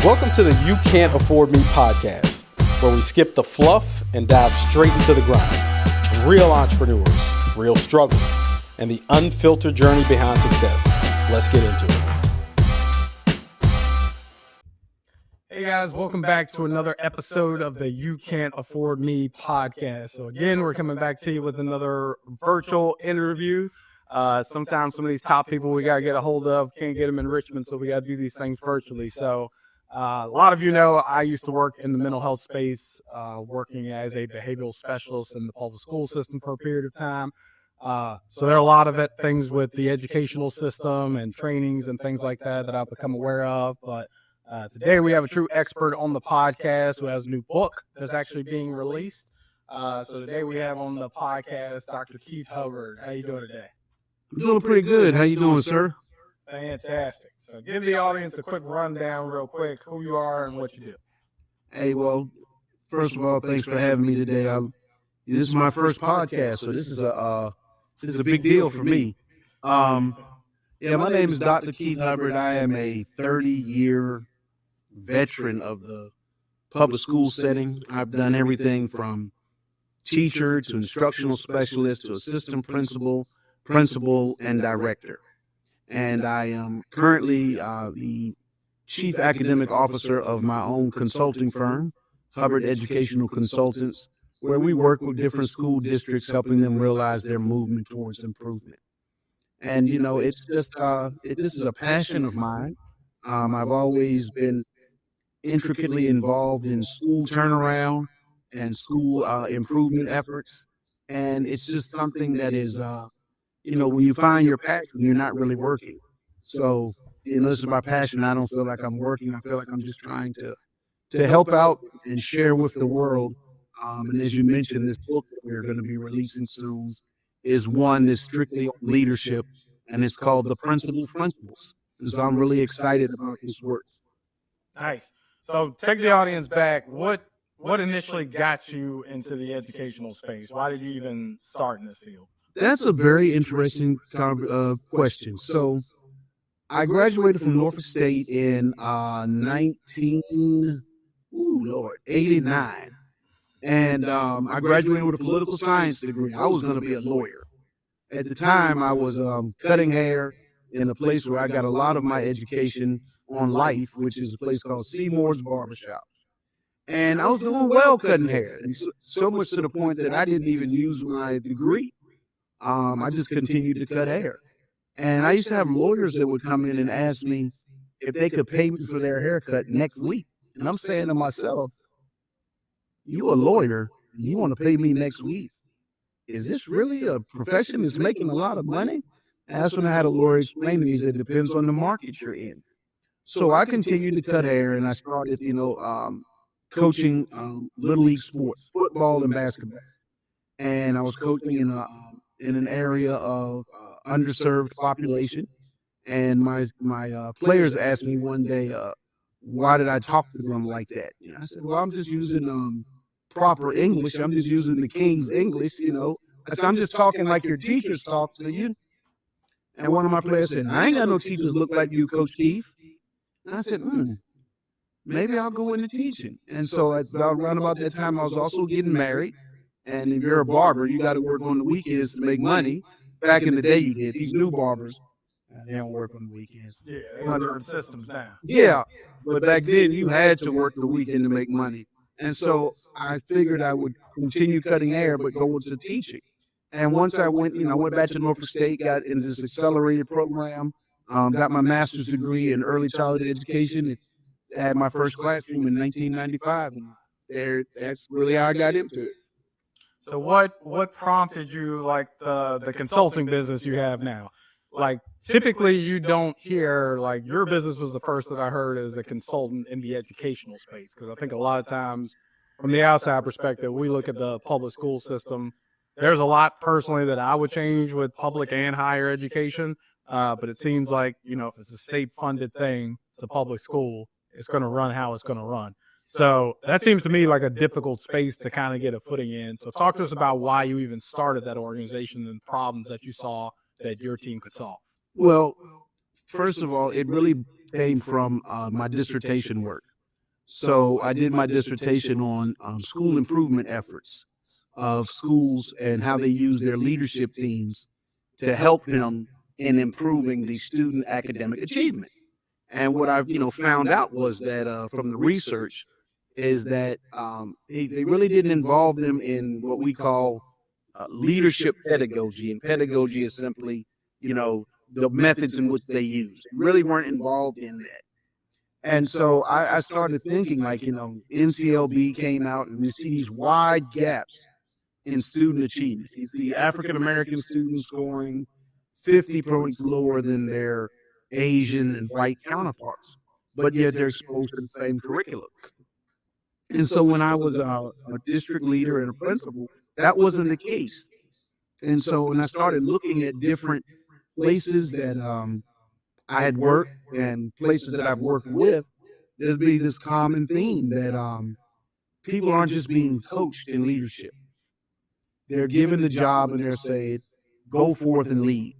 Welcome to the You Can't Afford Me podcast, where we skip the fluff and dive straight into the grind. Real entrepreneurs, real struggles, and the unfiltered journey behind success. Let's get into it. Hey guys, welcome back to another episode of the You Can't Afford Me podcast. So again, we're coming back to you with another virtual interview. Sometimes some of these top people we got to get a hold of, can't get them in Richmond, so we got to do these things virtually. So a lot of you know I used to work in the mental health space, working as a behavioral specialist in the public school system for a period of time. So there are a lot of things with the educational system and trainings and things like that I've become aware of. But today we have a true expert on the podcast who has a new book that's actually being released. So today we have on the podcast Dr. Keith Hubbard. How you doing today? I'm doing pretty good. How you doing, sir? Fantastic. So give the audience a quick rundown real quick, who you are and what you do. Hey, well, first of all, thanks for having me today. This is my first podcast, so this is a big deal for me. My name is Dr. Keith Hubbard. I am a 30-year veteran of the public school setting. I've done everything from teacher to instructional specialist to assistant principal, and director. And I am currently the chief academic officer of my own consulting firm, Hubbard Educational Consultants, where we work with different school districts, helping them realize their movement towards improvement. And, it's just, this is a passion of mine. I've always been intricately involved in school turnaround and school improvement efforts. And it's just something that is, when you find your passion, you're not really working. So, this is my passion. I don't feel like I'm working. I feel like I'm just trying to help out and share with the world. And as you mentioned, this book that we're going to be releasing soon is one that's strictly on leadership, and it's called The Principles. And so I'm really excited about this work. Nice. So take the audience back. What initially got you into the educational space? Why did you even start in this field? That's a very interesting question. So I graduated from Norfolk State in 1989. And I graduated with a political science degree. I was going to be a lawyer. At the time, I was cutting hair in a place where I got a lot of my education on life, which is a place called Seymour's Barbershop. And I was doing well cutting hair, and so much to the point that I didn't even use my degree. I just continued to cut hair. And I used to have lawyers that would come in and ask me if they could pay me for their haircut next week. And I'm saying to myself, you a lawyer, and you want to pay me next week? Is this really a profession that's making a lot of money? And that's when I had a lawyer explain to me, he said, it depends on the market you're in. So I continued to cut hair, and I started, coaching Little League sports, football and basketball. And I was coaching in an area of underserved population. And my players asked me one day, why did I talk to them like that? I said, well, I'm just using proper English. I'm just using the King's English, I said, I'm just talking like your teachers talk to you. And one of my players said, I ain't got no teachers look like you, Coach Keith. And I said, maybe I'll go into teaching. And so around about that time, I was also getting married. And if you're a barber, you got to work on the weekends to make money. Back in the day, you did. These new barbers, they don't work on the weekends. Yeah, they got different systems now. Yeah, but back then, you had to work the weekend to make money. And so I figured I would continue cutting hair, but go into teaching. And once I went back to Norfolk State, got into this accelerated program, got my master's degree in early childhood education, and had my first classroom in 1995. And that's really how I got into it. So what prompted you, like the consulting business you have now? Like typically you don't hear, like your business was the first that I heard as a consultant in the educational space. Because I think a lot of times from the outside perspective, we look at the public school system. There's a lot personally that I would change with public and higher education. But it seems like, if it's a state funded thing, it's a public school, it's going to run how it's going to run. So that seems to me like a difficult space to kind of get a footing in. So talk to us about why you even started that organization and problems that you saw that your team could solve. Well, first of all, it really came from my dissertation work. So I did my dissertation on school improvement efforts of schools and how they use their leadership teams to help them in improving the student academic achievement. And what I, found out was that from the research is that they really didn't involve them in what we call leadership pedagogy. And pedagogy is simply, the methods in which they use. They really weren't involved in that. And so I started thinking, like, NCLB came out and we see these wide gaps in student achievement. You see African American students scoring 50 points lower than their Asian and white counterparts, but yet they're exposed to the same curriculum. And so when I was a district leader and a principal, that wasn't the case. And so when I started looking at different places that I had worked and places that I've worked with, there'd be this common theme that people aren't just being coached in leadership. They're given the job and they're saying, go forth and lead.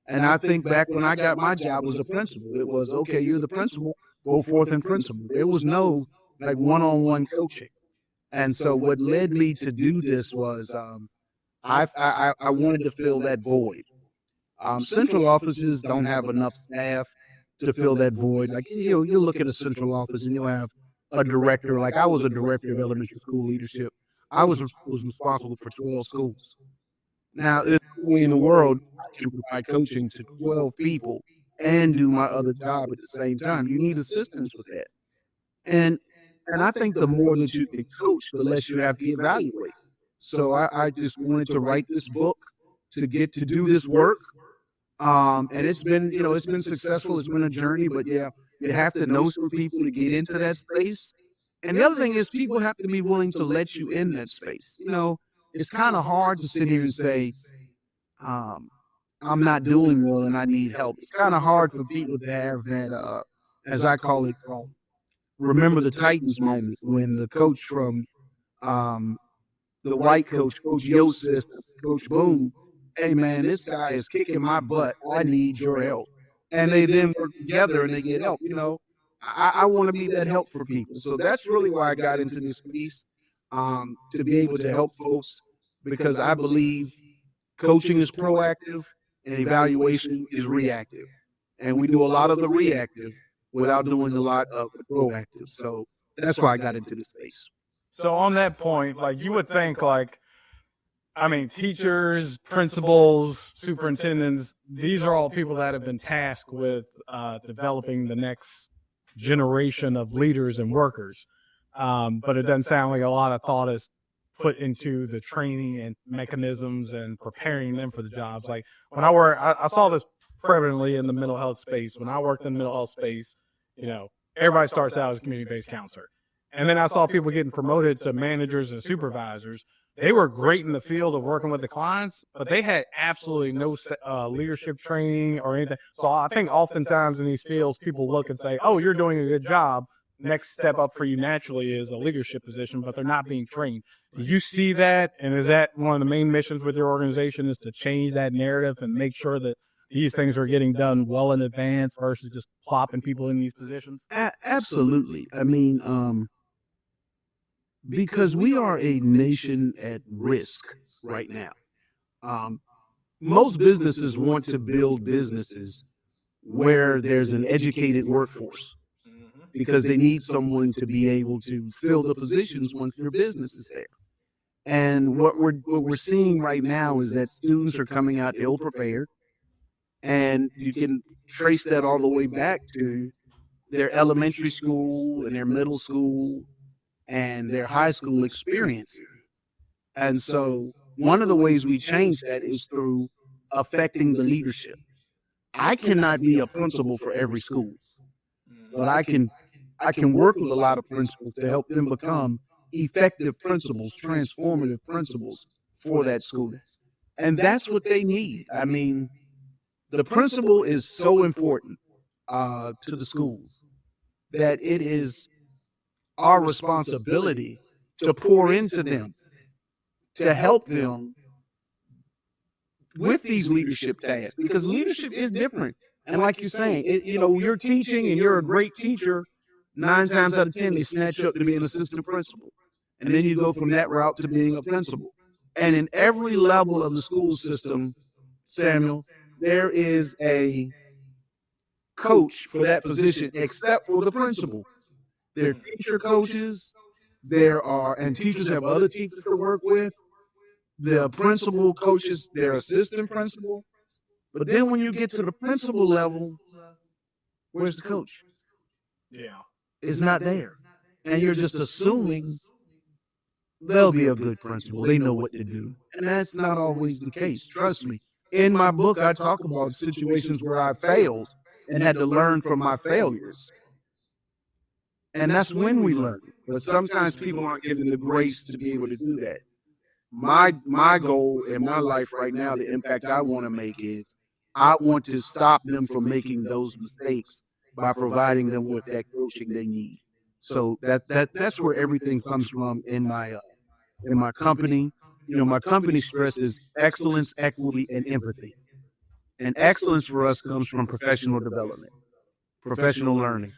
And I think back when I got my job as a principal, it was, okay, you're the principal, go forth and principal. There was no like one-on-one coaching. And so what led me to do this was I wanted to fill that void. Central offices don't have enough staff to fill that void. Like, you'll look at a central office and you'll have a director. Like, I was a director of elementary school leadership. I was responsible for 12 schools. Now, there's no way in the world I can provide coaching to 12 people and do my other job at the same time. You need assistance with that. And I think the more that you can coach, the less you have to evaluate. So I just wanted to write this book to get to do this work. And it's been successful. It's been a journey, but yeah, you have to know some people to get into that space. And the other thing is people have to be willing to let you in that space. It's kind of hard to sit here and say, I'm not doing well and I need help. It's kind of hard for people to have that, as I call it, remember the Titans moment when the coach from the white coach, Coach Yo's sister, Coach Boone, hey, man, this guy is kicking my butt. I need your help. And they then work together and they get help. I want to be that help for people. So that's really why I got into this piece, to be able to help folks, because I believe coaching is proactive and evaluation is reactive. And we do a lot of the reactive without doing a lot of the proactive. So that's why I got into this space. So on that point, like, you would think, like, teachers, principals, superintendents, these are all people that have been tasked with developing the next generation of leaders and workers. But it doesn't sound like a lot of thought is put into the training and mechanisms and preparing them for the jobs. Like, when I saw this prevalently in the mental health space. When I worked in the mental health space, everybody starts out as a community-based counselor. And then I saw people getting promoted to managers and supervisors. They were great in the field of working with the clients, but they had absolutely no leadership training or anything. So I think oftentimes in these fields, people look and say, oh, you're doing a good job. Next step up for you naturally is a leadership position, but they're not being trained. Do you see that? And is that one of the main missions with your organization, is to change that narrative and make sure that these things are getting done well in advance versus just plopping people in these positions? Absolutely. Because we are a nation at risk right now. Most businesses want to build businesses where there's an educated workforce, because they need someone to be able to fill the positions once your business is there. And what we're seeing right now is that students are coming out ill prepared, and you can trace that all the way back to their elementary school and their middle school and their high school experience. And so one of the ways we change that is through affecting the leadership. I cannot be a principal for every school, but I can work with a lot of principals to help them become effective principals, transformative principals for that school. And that's what they need. The principal is so important to the schools that it is our responsibility to pour into them, to help them with these leadership tasks, because leadership is different. And like you're saying, you're teaching and you're a great teacher, 9 times out of 10, they snatch you up to be an assistant principal. And then you go from that route to being a principal. And in every level of the school system, Samuel, there is a coach for that position except for the principal. There are teacher coaches, and teachers have other teachers to work with. The principal coaches their assistant principal. But then when you get to the principal level, where's the coach? Yeah. It's not there. And you're just assuming they'll be a good principal. They know what to do. And that's not always the case. Trust me. In my book, I talk about situations where I failed and had to learn from my failures. And that's when we learn. But sometimes people aren't given the grace to be able to do that. My goal in my life right now, the impact I want to make is I want to stop them from making those mistakes by providing them with that coaching they need. So that's where everything comes from in my company. You know, my company stresses excellence, equity, and empathy. And excellence for us comes from professional development, professional learning.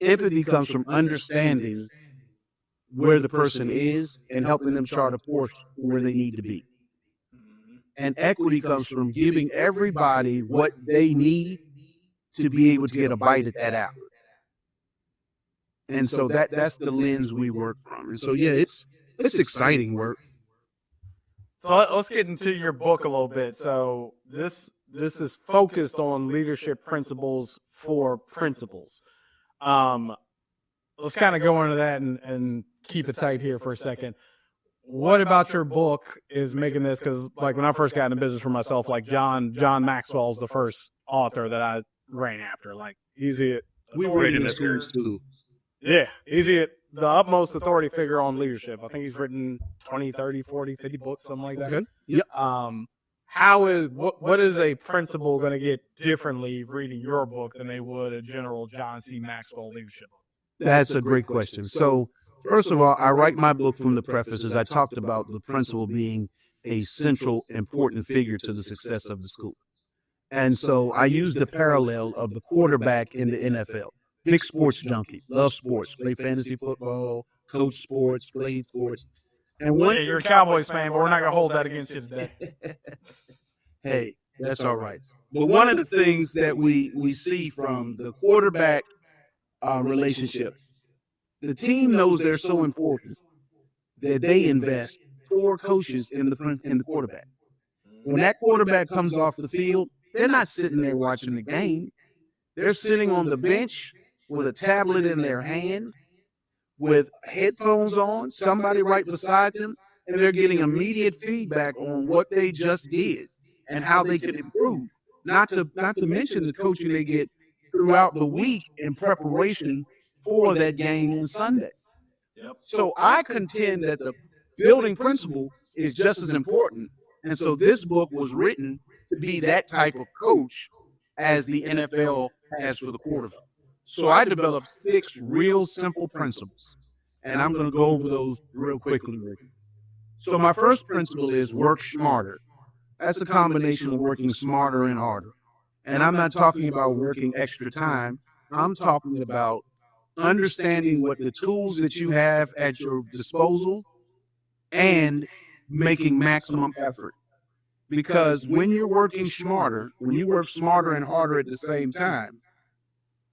Empathy comes from understanding where the person is and helping them chart a course where they need to be. And equity comes from giving everybody what they need to be able to get a bite at that apple. And so that's the lens we work from. And so, yeah, it's exciting work. So let's get into your book a little bit. So this is focused on leadership principles for principals. Let's kind of go into that and keep it tight here for a second. What about your book is making this? Because like when I first got into business for myself, like John Maxwell is the first author that I ran after. Like easy. We were in schools too. Yeah, easy. The utmost authority figure on leadership. I think he's written 20, 30, 40, 50 books, something like that. Okay. Yep. What is a principal going to get differently reading your book than they would a general John C. Maxwell leadership book? That's a great question. So, first of all, I write my book from the preface as I talked about the principal being a central, important figure to the success of the school. And so I use the parallel of the quarterback in the NFL. Big sports junkie, love sports, play fantasy football, coach sports, play sports. And you're a Cowboys fan, but we're not going to hold that against you today. Hey, that's all right. But one of the things that we see from the quarterback relationship, the team knows they're so important that they invest 4 coaches in the quarterback. When that quarterback comes off the field, they're not sitting there watching the game. They're sitting on the bench with a tablet in their hand, with headphones on, somebody right beside them, and they're getting immediate feedback on what they just did and how they can improve. Not to mention the coaching they get throughout the week in preparation for that game on Sunday. Yep. So I contend that the building principle is just as important. And so this book was written to be that type of coach as the NFL has for the quarterback. So I developed 6 real simple principles, and I'm going to go over those real quickly, Rick. So my first principle is work smarter. That's a combination of working smarter and harder. And I'm not talking about working extra time. I'm talking about understanding what the tools that you have at your disposal and making maximum effort. Because when you're working smarter, when you work smarter and harder at the same time,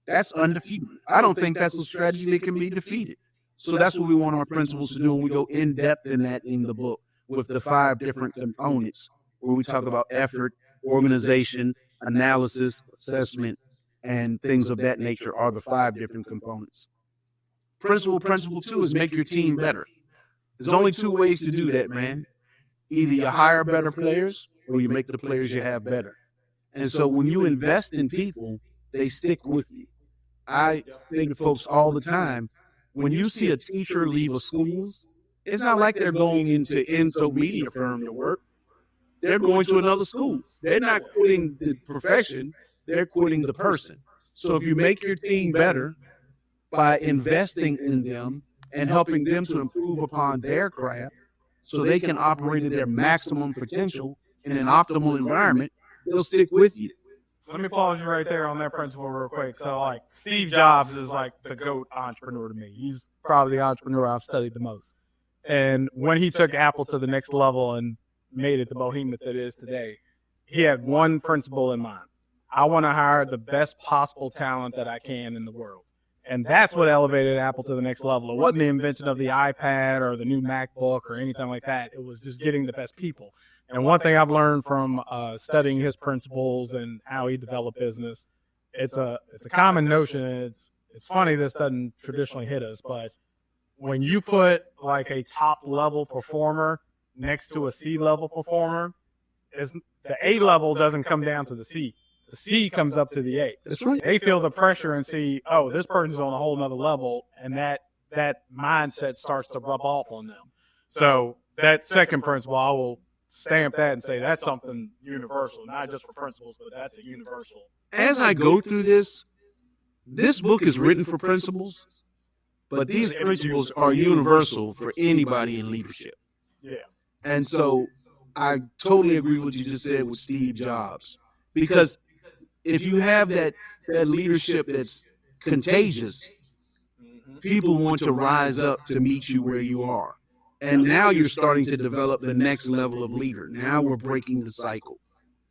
that's undefeated. I don't think that's a strategy that can be defeated. So that's what we want our principals to do, and we go in depth in that in the book with the 5 different components where we talk about effort, organization, analysis, assessment, and things of that nature are the 5 different components. Principle 2 is make your team better. There's only 2 ways to do that, man. Either you hire better players or you make the players you have better. And so when you invest in people, they stick with you. I say to folks all the time, when you see a teacher leave a school, it's not like they're going into Enso Media Firm to work. They're going to another school. They're not quitting the profession. They're quitting the person. So if you make your team better by investing in them and helping them to improve upon their craft so they can operate at their maximum potential in an optimal environment, they'll stick with you. let me pause you right there on that principle real quick. So, like, Steve Jobs is like the GOAT entrepreneur to me. He's probably the entrepreneur I've studied the most. And when he took Apple to the next level and made it the behemoth it is today, he had one principle in mind. I want to hire the best possible talent that I can in the world. And that's what elevated Apple to the next level. It wasn't the invention of the iPad or the new MacBook or anything like that. It was just getting the best people. And one thing I've learned from studying his principles and how he developed business, it's a common notion. It's funny this doesn't traditionally hit us, but when you put like a top level performer next to a C level performer, the A level doesn't come down to the C. The C comes up to the A. That's right. They feel the pressure and see, oh, this person's on a whole nother level, and that mindset starts to rub off on them. So that second principle, I will stamp that and say that's something universal, not just for principles, but that's a universal. As I go through this book is written for principles, but these principles are universal for anybody in leadership. Yeah. And so I totally agree with what you just said with Steve Jobs, because if you have that leadership that's contagious, people want to rise up to meet you where you are. And now you're starting to develop the next level of leader. Now we're breaking the cycle.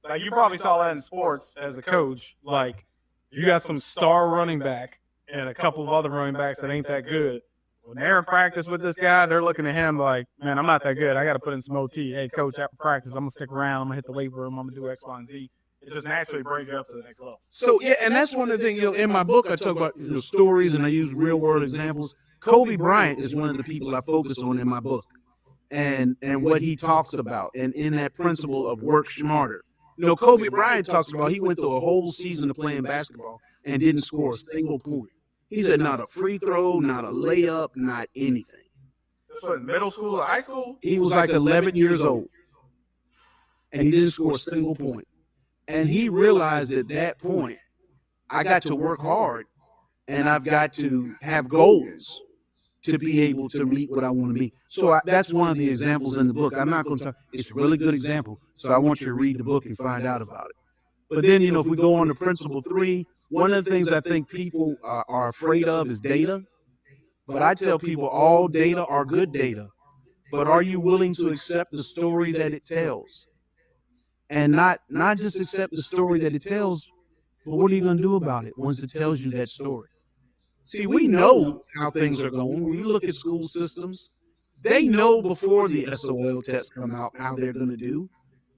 Like, you probably saw that in sports as a coach. Like, you got some star running back and a couple of other running backs that ain't that good. When they're in practice with this guy, they're looking at him like, man, I'm not that good. I got to put in some OT. Hey, coach, after practice, I'm going to stick around. I'm going to hit the weight room. I'm going to do X, Y, and Z. It just naturally brings you up to the next level. So, yeah, and that's one of the things, in my book, I talk about stories and I use real-world examples. Kobe Bryant is one of the people I focus on in my book and what he talks about and in that principle of work smarter. Kobe Bryant talks about he went through a whole season of playing basketball and didn't score a single point. He said not a free throw, not a layup, not anything. This was in middle school or high school? He was like 11 years old, and he didn't score a single point. And he realized at that point, I got to work hard, and I've got to have goals to be able to meet what I want to be. So that's one of the examples in the book. I'm not going to talk. It's a really good example, so I want you to read the book and find out about it. But then, if we go on to principle 3, one of the things I think people are afraid of is data. But I tell people all data are good data. But are you willing to accept the story that it tells? And not just accept the story that it tells, but what are you going to do about it once it tells you that story? See, we know how things are going. When you look at school systems, they know before the SOL tests come out how they're going to do.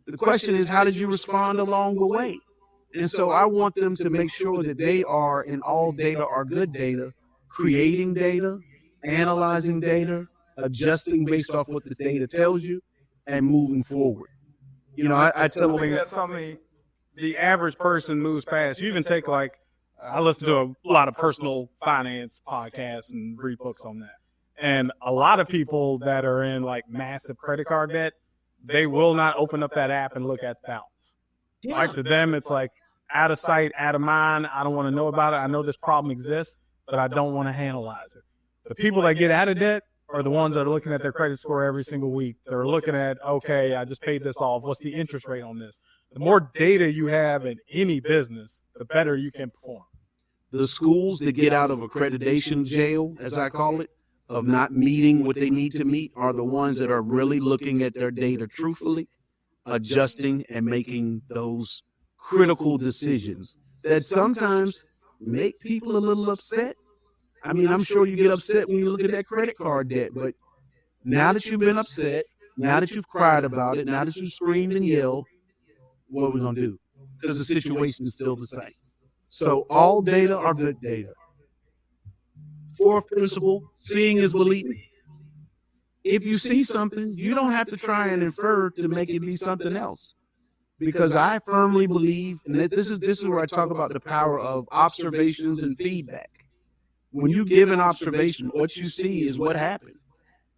The question is, how did you respond along the way? And so I want them to make sure that they are, and all data are good data, creating data, analyzing data, adjusting based off what the data tells you, and moving forward. I tell them that's something the average person moves past. You even take, like, I listen to a lot of personal finance podcasts and read books on that. And a lot of people that are in, like, massive credit card debt, they will not open up that app and look at the balance. Yeah. Like, to them, it's like out of sight, out of mind. I don't want to know about it. I know this problem exists, but I don't want to analyze it. The people that get out of debt are the ones that are looking at their credit score every single week. They're looking at, okay, I just paid this off. What's the interest rate on this? The more data you have in any business, the better you can perform. The schools that get out of accreditation jail, as I call it, of not meeting what they need to meet, are the ones that are really looking at their data truthfully, adjusting and making those critical decisions that sometimes make people a little upset. I mean, I'm sure you get upset when you look at that credit card debt, but now that you've been upset, now that you've cried about it, now that you've screamed and yelled, what are we going to do? Because the situation is still the same. So all data are good data. Fourth principle, seeing is believing. If you see something, you don't have to try and infer to make it be something else. Because I firmly believe, and this is where I talk about the power of observations and feedback. When you give an observation, what you see is what happened.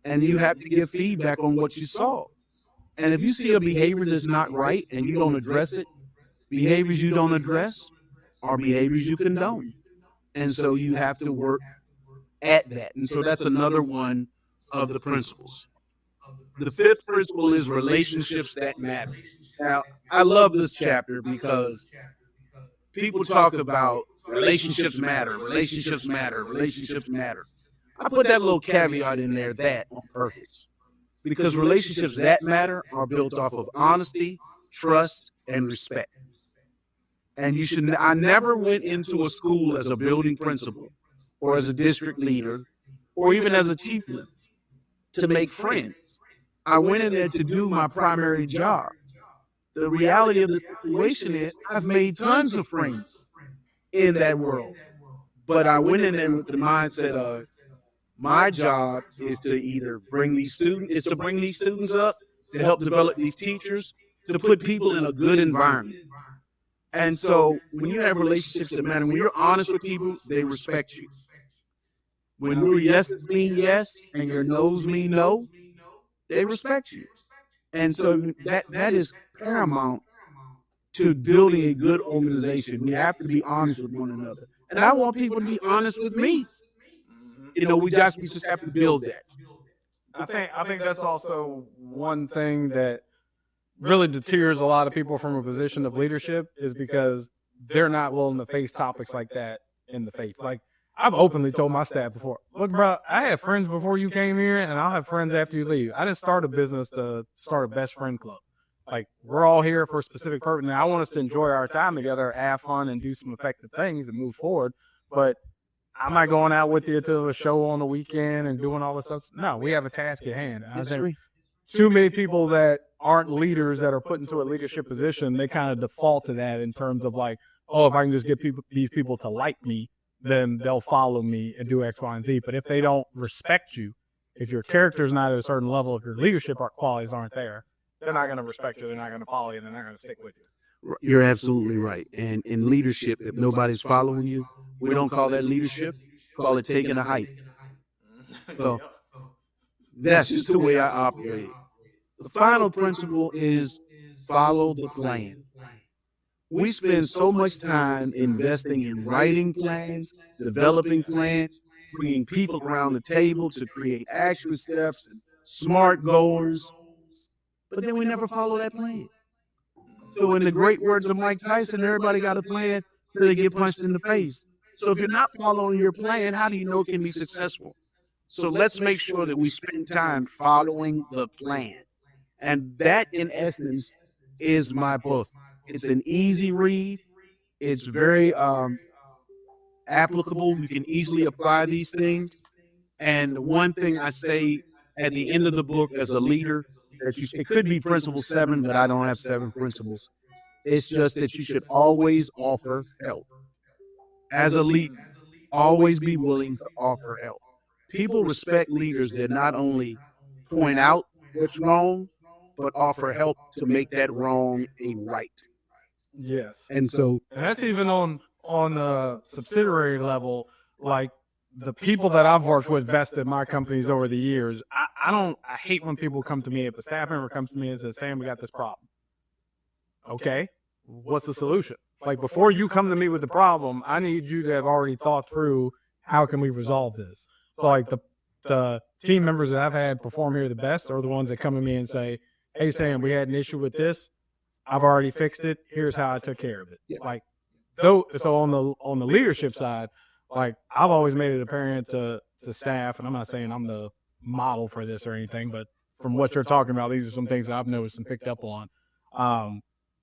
And you have to give feedback on what you saw. And if you see a behavior that's not right and you don't address it, behaviors you don't address are behaviors you condone. And so you have to work at that. And so that's another one of the principles. The fifth principle is relationships that matter. Now, I love this chapter because people talk about relationships matter, relationships matter, relationships matter. I put that little caveat in there, that on purpose, because relationships that matter are built off of honesty, trust, and respect. And you should. I never went into a school as a building principal, or as a district leader, or even as a teacher to make friends. I went in there to do my primary job. The reality of the situation is I've made tons of friends in that world. But I went in there with the mindset of my job is to either bring these students up, to help develop these teachers, to put people in a good environment. And so when you have relationships that matter, when you're honest with people, they respect you. When your yeses mean yes and your no's mean no, they respect you. And so that is paramount to building a good organization. We have to be honest with one another. And I want people to be honest with me. We just have to build that. I think that's also one thing that really deters a lot of people from a position of leadership, is because they're not willing to face topics like that in the face. Like, I've openly told my staff before, look, bro, I had friends before you came here, and I'll have friends after you leave. I didn't start a business to start a best friend club. Like, we're all here for a specific purpose. Now, I want us to enjoy our time together, have fun, and do some effective things and move forward. But I'm not going out with you to a show on the weekend and doing all this stuff. No, we have a task at hand. I think too many people that aren't leaders that are put into a leadership position, they kind of default to that in terms of like, oh, if I can just get these people to like me, then they'll follow me and do X, Y, and Z. But if they don't respect you, if your character's not at a certain level, if your leadership qualities aren't there, they're not going to respect you. They're not going to follow you. They're not going to stick with you. You're absolutely right. And in leadership, if nobody's following you, we don't call that leadership. Call it taking a hike. So that's just the way I operate. The final principle is follow the plan. We spend so much time investing in writing plans, developing plans, bringing people around the table to create action steps and SMART goals, but then we never follow that plan. So in the great words of Mike Tyson, everybody got a plan till they get punched in the face. So if you're not following your plan, how do you know it can be successful? So let's make sure that we spend time following the plan. And that, in essence, is my book. It's an easy read. It's very applicable. You can easily apply these things. And one thing I say at the end of the book as a leader, it could be principle 7, but I don't have 7 principles. It's just that you should always offer help. As a leader, always be willing to offer help. People respect leaders that not only point out what's wrong, but offer help to make that wrong a right. Yes. And that's even on a subsidiary level. Like, the people that I've worked with vested my companies over the years, I hate when people come to me, if a staff member comes to me and says, Sam, we got this problem. Okay, what's the solution? Like, before you come to me with the problem, I need you to have already thought through, how can we resolve this? So like the team members that I've had perform here the best are the ones that come to me and say, hey, Sam, we had an issue with this. I've already fixed it. Here's how I took care of it. Yeah. Like, so on the leadership side, like, I've always made it apparent to staff, and I'm not saying I'm the model for this or anything, but from what you're talking about, these are some things that I've noticed and picked up on.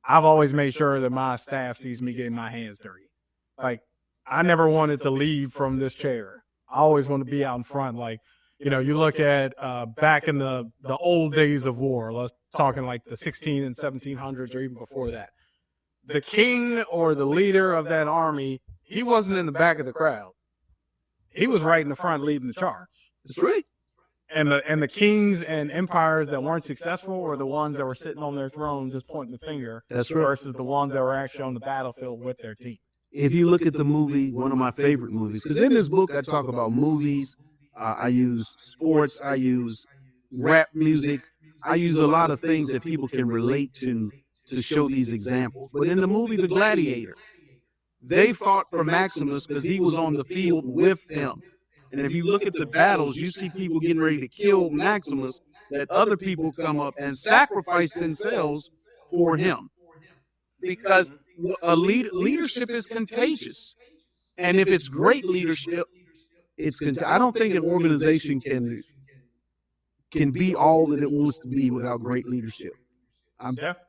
I've always made sure that my staff sees me getting my hands dirty. Like, I never wanted to leave from this chair. I always want to be out in front. Like, you know, you look at back in the old days of war, let's talking like the 16 and 1700s or even before that. The king or the leader of that army, he wasn't in the back of the crowd. He was right in the front leading the charge. That's right. And the kings and empires that weren't successful were the ones that were sitting on their throne just pointing the finger. That's right. Versus the ones that were actually on the battlefield with their team. If you look at the movie, one of my favorite movies, because in this book I talk about movies, I use sports, I use rap music, I use a lot of things that people can relate to show these examples. But in the movie The Gladiator, they fought for Maximus because he was on the field with them. And if you look at the battles, you see people getting ready to kill Maximus, that other people come up and sacrifice themselves for him. Because leadership is contagious. And if it's great leadership, I don't think an organization can be all that it wants to be without great leadership.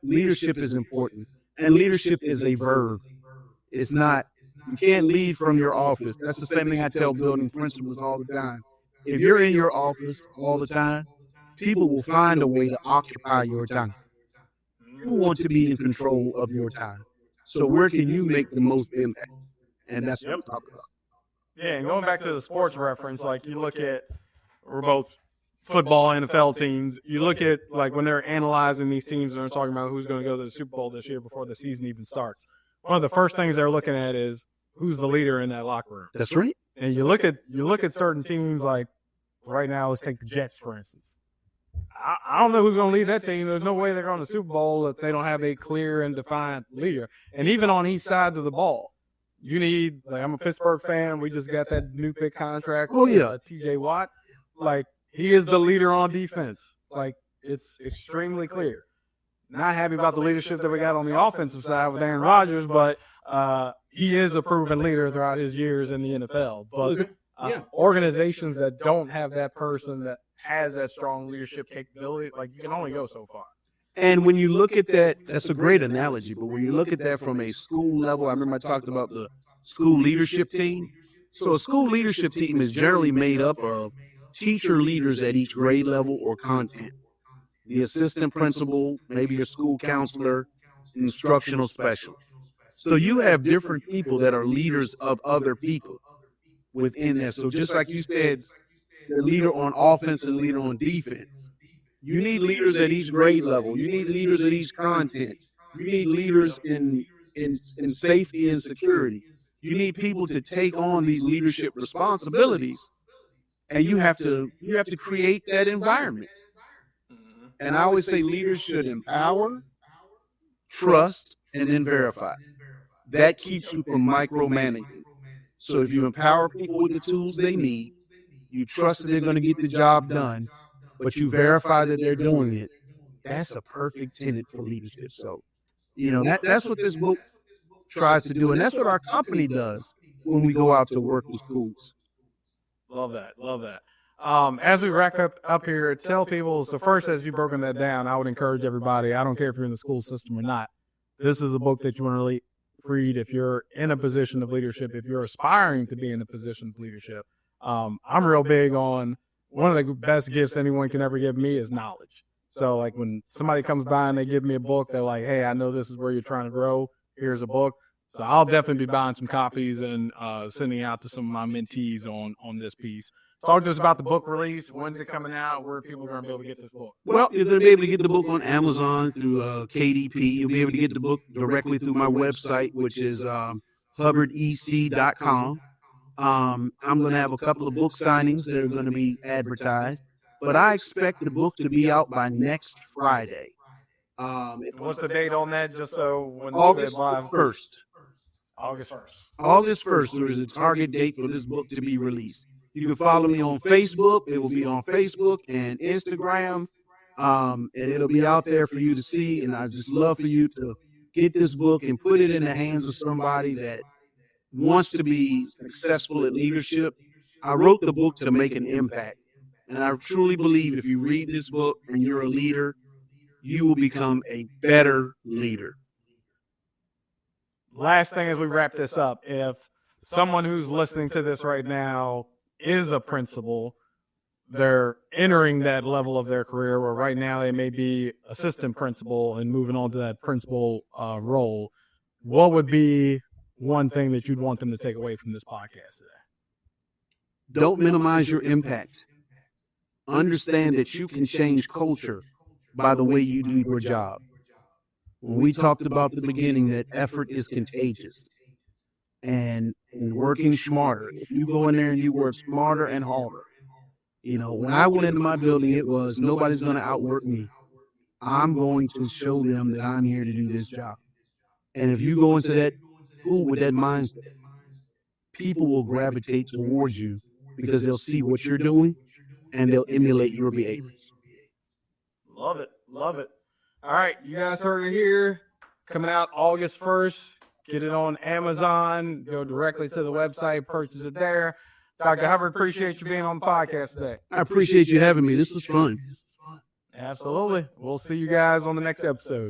Leadership is important, and leadership is a verb. It's not. You can't lead from your office. That's the same thing I tell building principals all the time. If you're in your office all the time, people will find a way to occupy your time. You want to be in control of your time. So where can you make the most impact? And that's what I'm talking about. Yeah, and going back to the sports reference, like you look at, we're both football, NFL teams. You look at like when they're analyzing these teams and they're talking about who's going to go to the Super Bowl this year before the season even starts. One of the first things they're looking at is who's the leader in that locker room. That's right. And you look at certain teams like right now. Let's take the Jets for instance. I don't know who's going to lead that team. There's no way they're going to the Super Bowl if they don't have a clear and defined leader. And even on each side of the ball, you need. Like I'm a Pittsburgh fan. We just got that new big contract. Oh yeah, T.J. Watt. Like he is the leader on defense. Like it's extremely clear. Not happy about the leadership that we got on the offensive side with Aaron Rodgers, but he is a proven leader throughout his years in the NFL. But organizations that don't have that person that has that strong leadership capability, like you can only go so far. And when you look at that, that's a great analogy. But when you look at that from a school level, I remember I talked about the school leadership team. So a school leadership team is generally made up of teacher leaders at each grade level or content. The assistant principal, maybe a school counselor, instructional specialist. So you have different people that are leaders of other people within that. So just like you said, the leader on offense and leader on defense. You need leaders at each grade level. You need leaders at each content. You need leaders in safety and security. You need people to take on these leadership responsibilities, and you have to create that environment. And I always say leaders should empower, trust, and then verify. That keeps you from micromanaging. So if you empower people with the tools they need, you trust that they're going to get the job done, but you verify that they're doing it, that's a perfect tenet for leadership. So, that's what this book tries to do, and that's what our company does when we go out to work with schools. Love that. As we wrap up here, tell people, so first, as you've broken that down, I would encourage everybody, I don't care if you're in the school system or not, this is a book that you want to read if you're in a position of leadership, if you're aspiring to be in a position of leadership. I'm real big on one of the best gifts anyone can ever give me is knowledge. So like when somebody comes by and they give me a book, they're like, hey, I know this is where you're trying to grow. Here's a book. So I'll definitely be buying some copies and sending out to some of my mentees on this piece. Talk to us about the book release. When's it coming out? Where are people going to be able to get this book? Well, you're going to be able to get the book on Amazon through KDP. You'll be able to get the book directly through my website, which is hubbardec.com. I'm going to have a couple of book signings that are going to be advertised, but I expect the book to be out by next Friday. What's the date on that? Just so when August 1st. August 1st. August 1st, there is a target date for this book to be released. You can follow me on Facebook. It will be on Facebook and Instagram, and it'll be out there for you to see. And I just love for you to get this book and put it in the hands of somebody that wants to be successful at leadership. I wrote the book to make an impact, and I truly believe if you read this book and you're a leader, you will become a better leader. Last thing as we wrap this up, if someone who's listening to this right now is a principal, they're entering that level of their career where right now they may be assistant principal and moving on to that principal role, what would be one thing that you'd want them to take away from this podcast today? Don't minimize your impact. Understand that you can change culture by the way you do your job. When we talked about at the beginning that effort is contagious and working smarter, if you go in there and you work smarter and harder, when I went into my building, it was nobody's going to outwork me. I'm going to show them that I'm here to do this job. And if you go into that school with that mindset, people will gravitate towards you because they'll see what you're doing and they'll emulate your behaviors. Love it. All right, you guys heard it here. coming out August 1st. Get it on Amazon. Go directly to the website, purchase it there. Dr. Hubbard, appreciate you being on the podcast today. I appreciate you having me. This was fun. Absolutely. We'll see you guys on the next episode.